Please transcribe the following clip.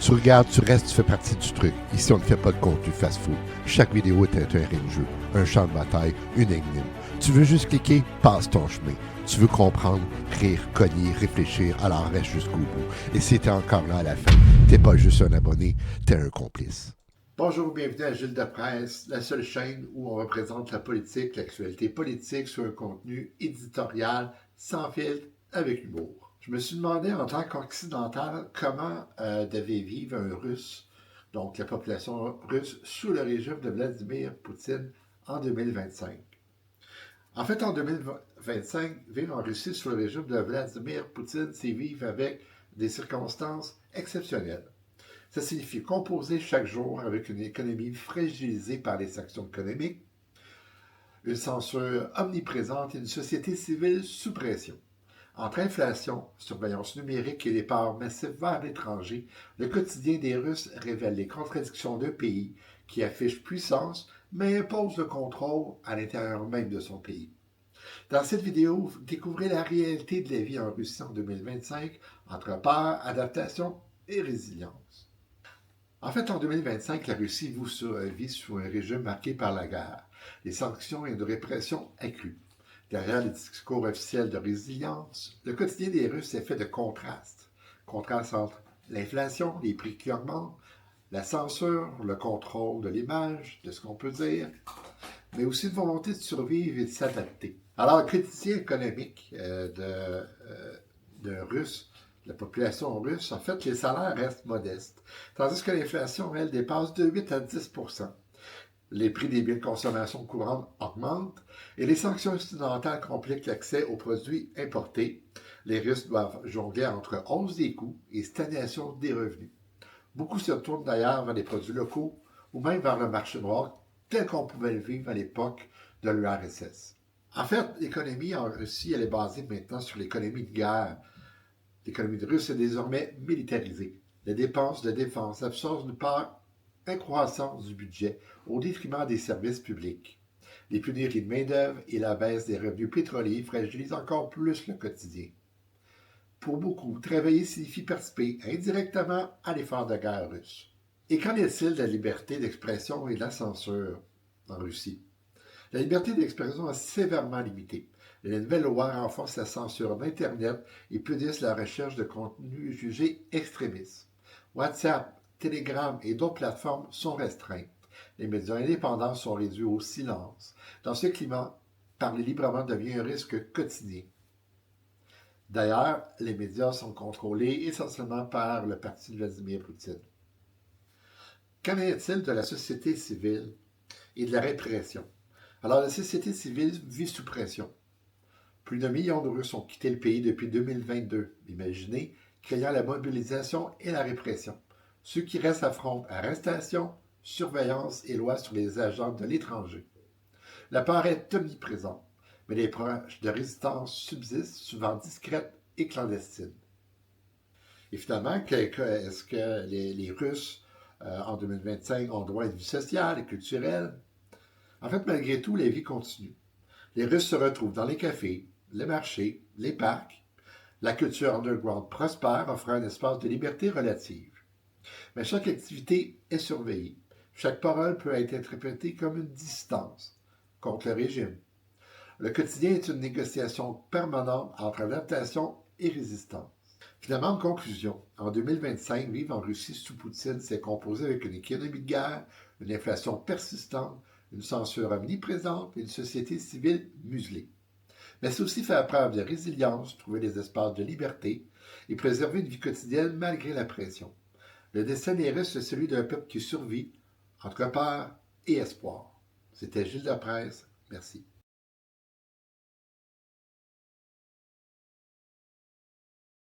Tu regardes, tu restes, tu fais partie du truc. Ici, on ne fait pas de contenu fast-food. Chaque vidéo est un terrain de jeu, un champ de bataille, une énigme. Tu veux juste cliquer, passe ton chemin. Tu veux comprendre, rire, cogner, réfléchir, alors reste jusqu'au bout. Et si t'es encore là à la fin, t'es pas juste un abonné, t'es un complice. Bonjour, bienvenue à Gilles de Presse, la seule chaîne où on représente la politique, l'actualité politique sur un contenu éditorial, sans filtre, avec humour. Je me suis demandé en tant qu'occidental comment devait vivre un Russe, donc la population russe, sous le régime de Vladimir Poutine en 2025. En fait, en 2025, vivre en Russie sous le régime de Vladimir Poutine, c'est vivre avec des circonstances exceptionnelles. Ça signifie composer chaque jour avec une économie fragilisée par les sanctions économiques, une censure omniprésente et une société civile sous pression. Entre inflation, surveillance numérique et départ massif vers l'étranger, le quotidien des Russes révèle les contradictions d'un pays qui affiche puissance mais impose le contrôle à l'intérieur même de son pays. Dans cette vidéo, vous découvrez la réalité de la vie en Russie en 2025 entre peur, adaptation et résilience. En fait, en 2025, la Russie vit sous un régime marqué par la guerre, les sanctions et une répression accrue. Derrière les discours officiels de résilience, le quotidien des Russes est fait de contrastes. Contraste entre l'inflation, les prix qui augmentent, la censure, le contrôle de l'image, de ce qu'on peut dire, mais aussi une volonté de survivre et de s'adapter. Alors, le quotidien économique de Russes, de la population russe, en fait, les salaires restent modestes, tandis que l'inflation, elle, dépasse de 8 à 10 %. Les prix des biens de consommation courante augmentent et les sanctions occidentales compliquent l'accès aux produits importés. Les Russes doivent jongler entre hausse des coûts et stagnation des revenus. Beaucoup se tournent d'ailleurs vers les produits locaux ou même vers le marché noir tel qu'on pouvait le vivre à l'époque de l'URSS. En fait, l'économie en Russie, elle est basée maintenant sur l'économie de guerre. L'économie de Russie est désormais militarisée. Les dépenses de défense absorbent une part incroissante du budget au détriment des services publics. Les pénuries de main-d'œuvre et la baisse des revenus pétroliers fragilisent encore plus le quotidien. Pour beaucoup, travailler signifie participer indirectement à l'effort de guerre russe. Et qu'en est-il de la liberté d'expression et de la censure en Russie? La liberté d'expression est sévèrement limitée. Les nouvelles lois renforcent la censure d'Internet et punissent la recherche de contenus jugés extrémistes. WhatsApp, Telegram et d'autres plateformes sont restreintes. Les médias indépendants sont réduits au silence. Dans ce climat, parler librement devient un risque quotidien. D'ailleurs, les médias sont contrôlés essentiellement par le parti de Vladimir Poutine. Qu'en est-il de la société civile et de la répression? Alors, la société civile vit sous pression. Plus d'un million de Russes ont quitté le pays depuis 2022. Imaginez, créant la mobilisation et la répression. Ceux qui restent affrontent arrestation, surveillance et lois sur les agents de l'étranger. La peur est omniprésente, mais les proches de résistance subsistent, souvent discrètes et clandestines. Et finalement, est-ce que les Russes, en 2025, ont droit à une vie sociale et culturelle? En fait, malgré tout, la vie continue. Les Russes se retrouvent dans les cafés, les marchés, les parcs. La culture underground prospère, offrant un espace de liberté relative. Mais chaque activité est surveillée. Chaque parole peut être interprétée comme une distance contre le régime. Le quotidien est une négociation permanente entre adaptation et résistance. Finalement, en conclusion, en 2025, vivre en Russie sous Poutine s'est composé avec une économie de guerre, une inflation persistante, une censure omniprésente et une société civile muselée. Mais c'est aussi faire preuve de résilience, trouver des espaces de liberté et préserver une vie quotidienne malgré la pression. Le destin des Russes est celui d'un peuple qui survit entre peur et espoir. C'était Gilles Depresse. Merci.